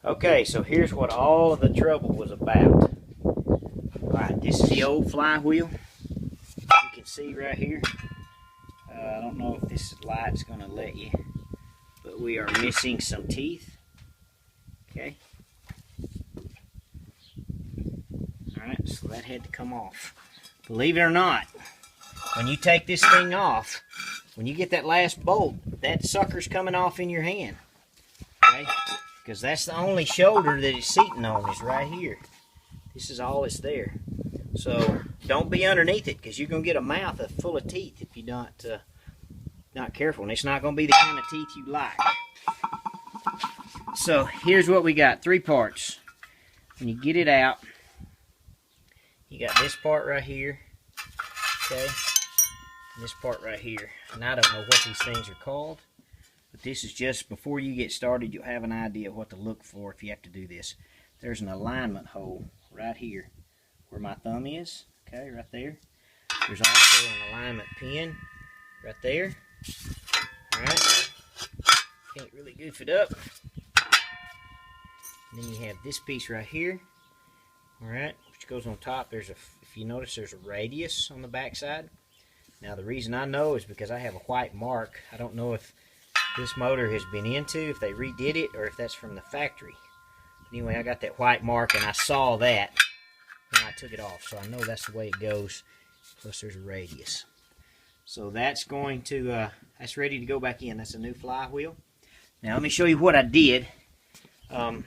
Okay, so here's what all of the trouble was about. Alright, this is the old flywheel. You can see right here. I don't know if this light's going to let you, but we are missing some teeth. Okay. Alright, so that had to come off. Believe it or not, when you take this thing off, when you get that last bolt, that sucker's coming off in your hand. Okay? Because that's the only shoulder that it's seating on is right here. This is all that's there. So don't be underneath it, because you're going to get a mouth full of teeth if you're not careful. And it's not going to be the kind of teeth you like. So here's what we got. 3 parts. When you get it out, you got this part right here. Okay. And this part right here. And I don't know what these things are called. But this is just before you get started, you'll have an idea of what to look for if you have to do this. There's an alignment hole right here where my thumb is. Okay, right there. There's also an alignment pin right there. Alright. Can't really goof it up. And then you have this piece right here. Alright, which goes on top. If you notice, there's a radius on the back side. Now the reason I know is because I have a white mark. I don't know if this motor has been into, if they redid it, or if that's from the factory. Anyway, I got that white mark and I saw that when I took it off, so I know that's the way it goes. Plus there's a radius. So that's going to, that's ready to go back in. That's a new flywheel. Now let me show you what I did. I'm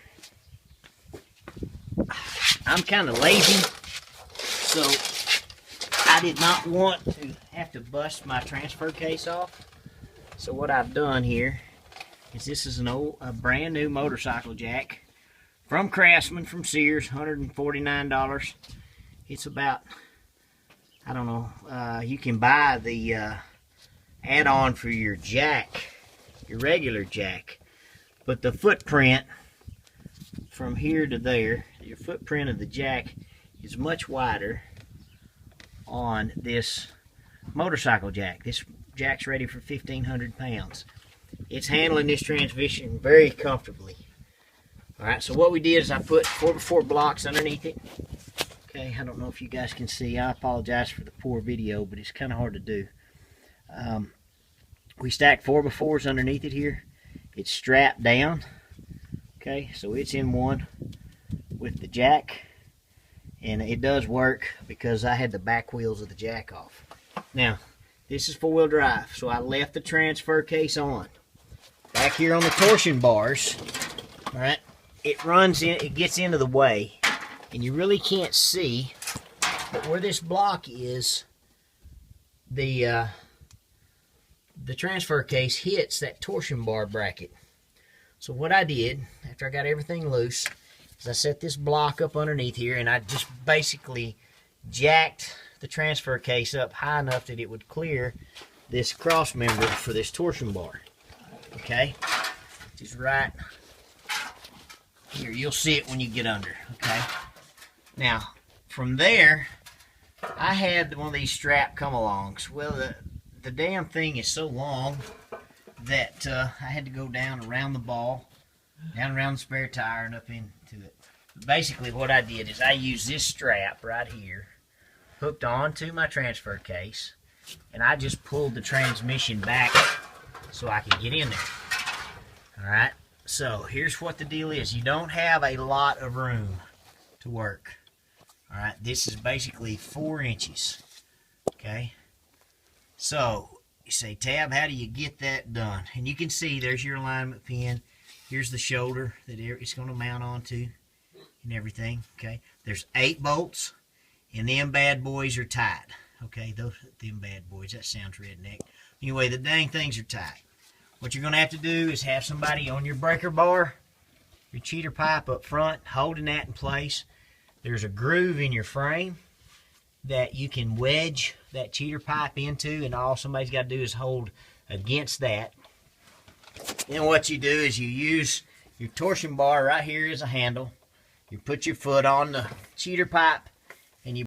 kind of lazy, so I did not want to have to bust my transfer case off. So what I've done here is this is a brand new motorcycle jack from Craftsman, from Sears, $149. It's about, I don't know, you can buy the add-on for your jack, your regular jack, but the footprint from here to there, your footprint of the jack is much wider on this motorcycle jack. This jack's ready for 1,500 pounds. It's handling this transmission very comfortably. Alright, so what we did is I put 4x4 blocks underneath it. Okay, I don't know if you guys can see. I apologize for the poor video, but it's kind of hard to do. We stacked 4x4s underneath it here. It's strapped down. Okay, so it's in one with the jack. And it does work because I had the back wheels of the jack off. Now, this is 4-wheel drive, so I left the transfer case on. Back here on the torsion bars, all right, it runs in, it gets into the way, and you really can't see, but where this block is, the transfer case hits that torsion bar bracket. So what I did, after I got everything loose, is I set this block up underneath here, and I just basically jacked the transfer case up high enough that it would clear this cross member for this torsion bar. Okay, just right here. You'll see it when you get under. Okay, now from there I had one of these straps come along. Well, the damn thing is so long that I had to go down around the ball, down around the spare tire, and up into it. But basically what I did is I used this strap right here hooked onto my transfer case, and I just pulled the transmission back so I could get in there. Alright, so here's what the deal is. You don't have a lot of room to work. Alright, this is basically 4 inches. Okay, so you say, Tab, how do you get that done? And you can see there's your alignment pin. Here's the shoulder that it's going to mount onto and everything. Okay, there's 8 bolts. And them bad boys are tight. Okay, them bad boys, that sounds redneck. Anyway, the dang things are tight. What you're going to have to do is have somebody on your breaker bar, your cheater pipe up front, holding that in place. There's a groove in your frame that you can wedge that cheater pipe into, and all somebody's got to do is hold against that. Then what you do is you use your torsion bar right here as a handle. You put your foot on the cheater pipe,